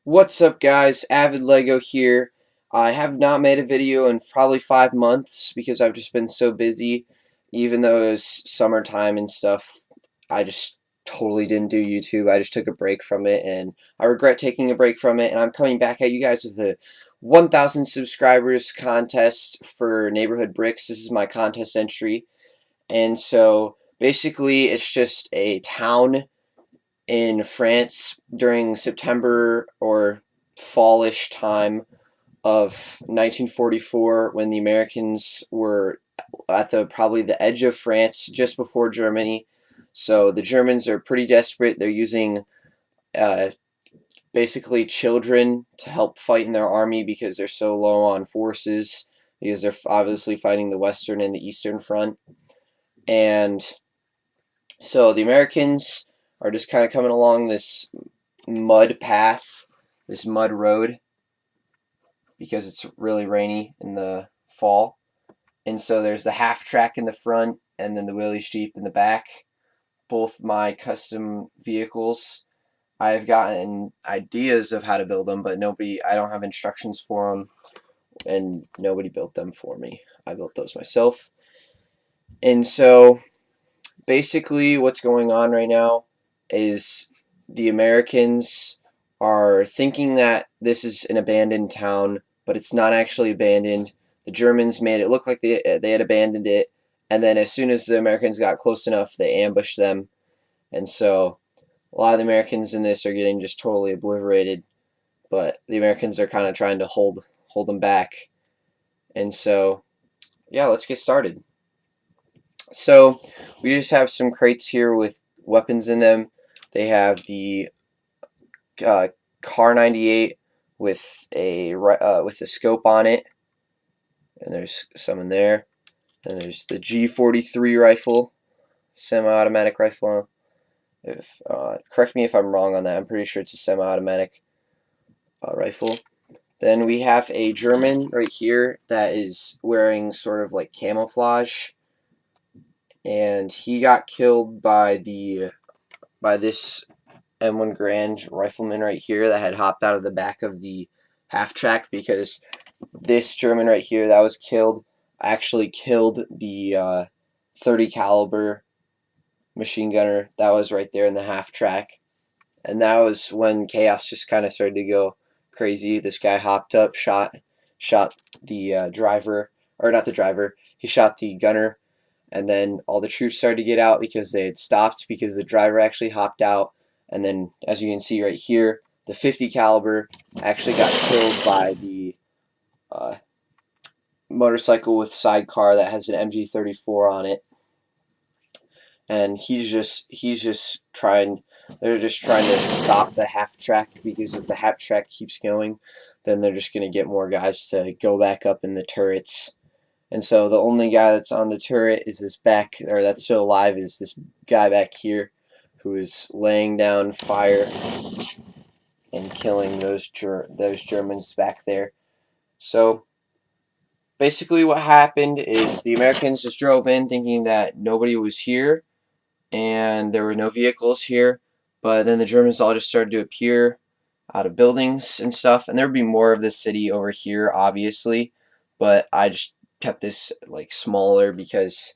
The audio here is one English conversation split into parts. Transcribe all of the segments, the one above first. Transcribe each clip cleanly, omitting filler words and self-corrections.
What's up, guys? AvidLego here. I have not made a video in probably 5 months because I've just been so busy. Even though it was summertime and stuff, I just totally didn't do YouTube. I just took a break from it, and I regret taking a break from it. And I'm coming back at you guys with a 1,000 subscribers contest for Neighborhood Bricks. This is my contest entry. And so basically, it's just a town in France during September or fallish time of 1944 when the Americans were at probably the edge of France just before Germany. So the Germans are pretty desperate. They're using uh, basically children to help fight in their army because they're so low on forces, because they're obviously fighting the Western and the Eastern Front. And so the Americans are just kind of coming along this mud path, this mud road, because it's really rainy in the fall. And so there's the half track in the front and then the Willys Jeep in the back. Both my custom vehicles. I've gotten ideas of how to build them, but I don't have instructions for them, and nobody built them for me. I built those myself. And so basically what's going on right now is the Americans are thinking that this is an abandoned town, but it's not actually abandoned. The Germans made it look like they had abandoned it, and then as soon as the Americans got close enough, they ambushed them. And so a lot of the Americans in this are getting just totally obliterated, but the Americans are kind of trying to hold them back. And so, yeah, let's get started. So we just have some crates here with weapons in them. They have the Car 98 with a scope on it, and there's some in there. And there's the G43 rifle, semi-automatic rifle. Correct me if I'm wrong on that. I'm pretty sure it's a semi-automatic rifle. Then we have a German right here that is wearing sort of like camouflage, and he got killed by this M1 Garand rifleman right here that had hopped out of the back of the half track, because this German right here that was killed actually killed the 30 caliber machine gunner that was right there in the half track. And that was when chaos just kind of started to go crazy. This guy hopped up, shot the driver, or not the driver, he shot the gunner, and then all the troops started to get out because they had stopped because the driver actually hopped out. And then, as you can see right here, the 50 caliber actually got killed by the motorcycle with sidecar that has an MG34 on it. And they're just trying to stop the half track, because if the half track keeps going, then they're just going to get more guys to go back up in the turrets. And so the only guy that's on the turret is that's still alive, is this guy back here, who is laying down fire and killing those Germans back there. So basically what happened is the Americans just drove in thinking that nobody was here and there were no vehicles here, but then the Germans all just started to appear out of buildings and stuff, and there would be more of the city over here, obviously, but I just kept this like smaller because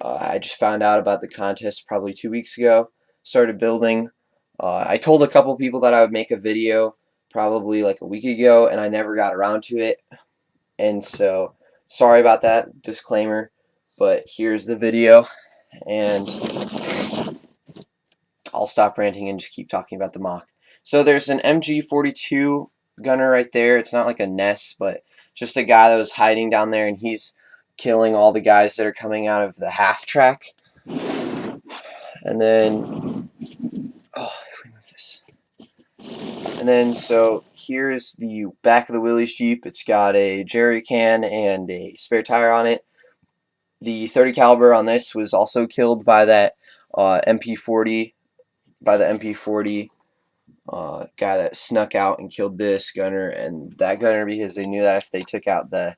I just found out about the contest probably 2 weeks ago, started building. I told a couple people that I would make a video probably like a week ago, and I never got around to it, and so sorry about that, disclaimer, but here's the video, and I'll stop ranting and just keep talking about the mock. So there's an MG42 gunner right there. It's not like a nest, but just a guy that was hiding down there, and he's killing all the guys that are coming out of the half track. And then, if we move this. And then, so here's the back of the Willys Jeep. It's got a jerry can and a spare tire on it. The 30 caliber on this was also killed by that MP40, by the MP40 guy that snuck out and killed this gunner and that gunner, because they knew that if they took out the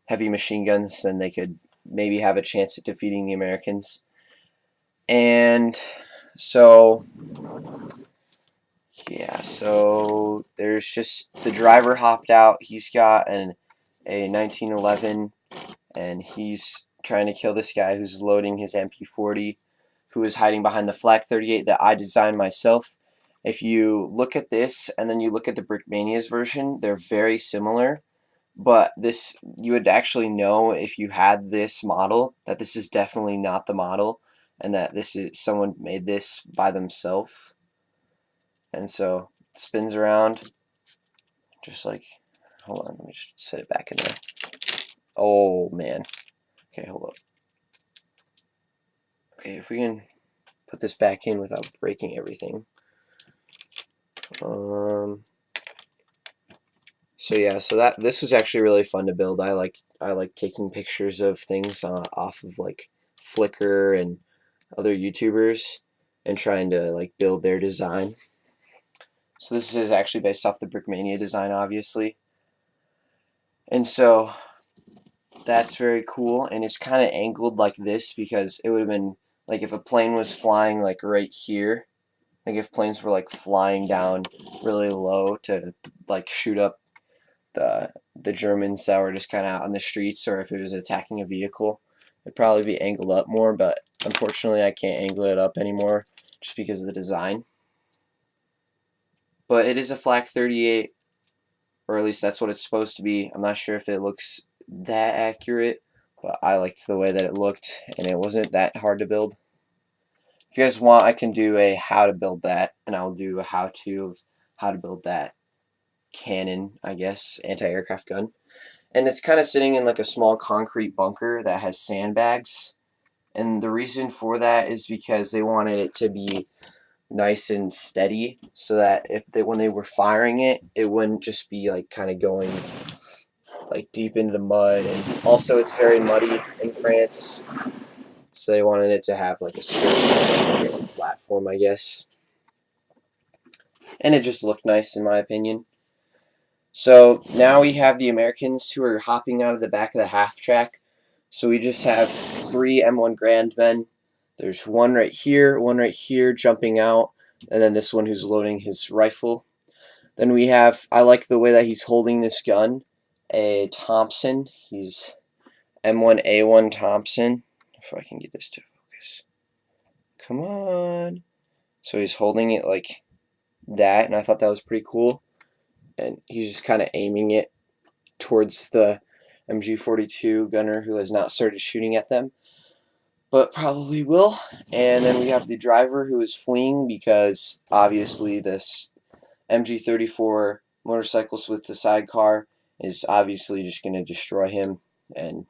heavy machine guns, then they could maybe have a chance at defeating the Americans. And so Yeah, so there's just the driver hopped out. He's got a 1911, and he's trying to kill this guy who's loading his MP40, who is hiding behind the Flak 38 that I designed myself. If you look at this and then you look at the Brickmania's version, they're very similar. But this, you would actually know if you had this model that this is definitely not the model, and that this is someone made this by themselves. And so it spins around just like, hold on, let me just set it back in there. Oh man. Okay, hold up. Okay, if we can put this back in without breaking everything. So yeah, so this was actually really fun to build. I like taking pictures of things off of like Flickr and other YouTubers and trying to like build their design. So this is actually based off the Brickmania design, obviously. And so that's very cool, and it's kind of angled like this because it would have been like if a plane was flying like right here, like if planes were like flying down really low to like shoot up the Germans that were just kind of out on the streets, or if it was attacking a vehicle, it'd probably be angled up more, but unfortunately I can't angle it up anymore just because of the design. But it is a Flak 38, or at least that's what it's supposed to be. I'm not sure if it looks that accurate, but I liked the way that it looked, and it wasn't that hard to build. If you guys want, I can do a how to build that, and I'll do a how-to of how to build that cannon, I guess, anti-aircraft gun. And it's kind of sitting in like a small concrete bunker that has sandbags. And the reason for that is because they wanted it to be nice and steady so that when they were firing it, it wouldn't just be like kind of going like deep into the mud. And also it's very muddy in France, so they wanted it to have like a sturdy platform, I guess. And it just looked nice in my opinion. So now we have the Americans who are hopping out of the back of the half track. So we just have 3 M1 Grand men. There's one right here jumping out, and then this one who's loading his rifle. Then we have, I like the way that he's holding this gun, a Thompson. He's M1A1 Thompson. If I can get this to focus. Come on. So he's holding it like that, and I thought that was pretty cool. And he's just kind of aiming it towards the MG42 gunner who has not started shooting at them, but probably will. And then we have the driver who is fleeing because obviously this MG34 motorcycles with the sidecar is obviously just going to destroy him, and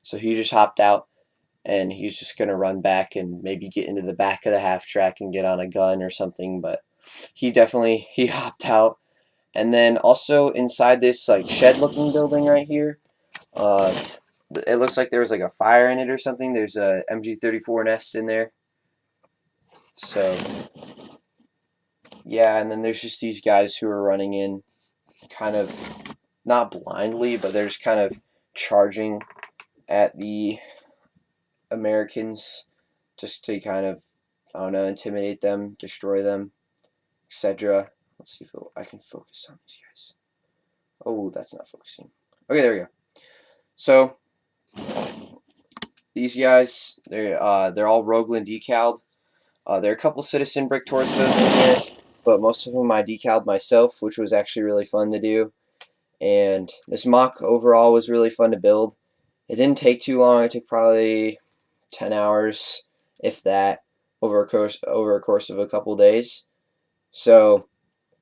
so he just hopped out and he's just going to run back and maybe get into the back of the half track and get on a gun or something, but he hopped out. And then also inside this like shed looking building right here, it looks like there was like a fire in it or something. There's a MG34 nest in there. So yeah, and then there's just these guys who are running in kind of not blindly, but they're just kind of charging at the Americans just to kind of, I don't know, intimidate them, destroy them, etc. Let's see if I can focus on these guys. Oh, that's not focusing. Okay, there we go. So these guys, they're all Roglin decaled. There are a couple Citizen Brick torsos in here, but most of them I decaled myself, which was actually really fun to do. And this mock overall was really fun to build. It didn't take too long. It took probably 10 hours, if that, over a course of a couple days. So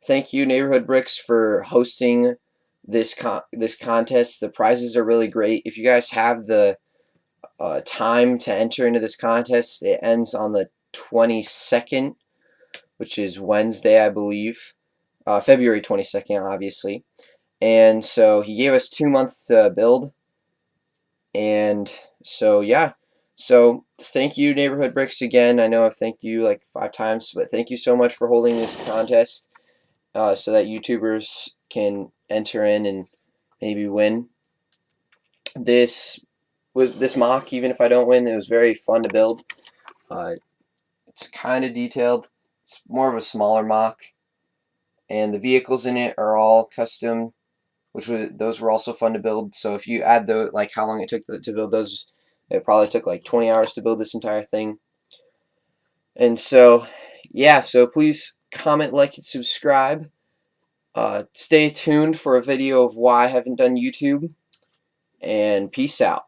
thank you, Neighborhood Bricks, for hosting this contest. The prizes are really great. If you guys have the time to enter into this contest, it ends on the 22nd, which is Wednesday, I believe. February 22nd, obviously. And so he gave us 2 months to build. And so, yeah. So thank you, Neighborhood Bricks, again. I know I've thanked you like 5 times, but thank you so much for holding this contest so that YouTubers can enter in and maybe win. This mock, even if I don't win, it was very fun to build. It's kind of detailed. It's more of a smaller mock, and the vehicles in it are all custom, those were also fun to build. So if you add the like how long it took to build those, it probably took like 20 hours to build this entire thing. And so yeah, so please comment, like, and subscribe. Stay tuned for a video of why I haven't done YouTube, and peace out.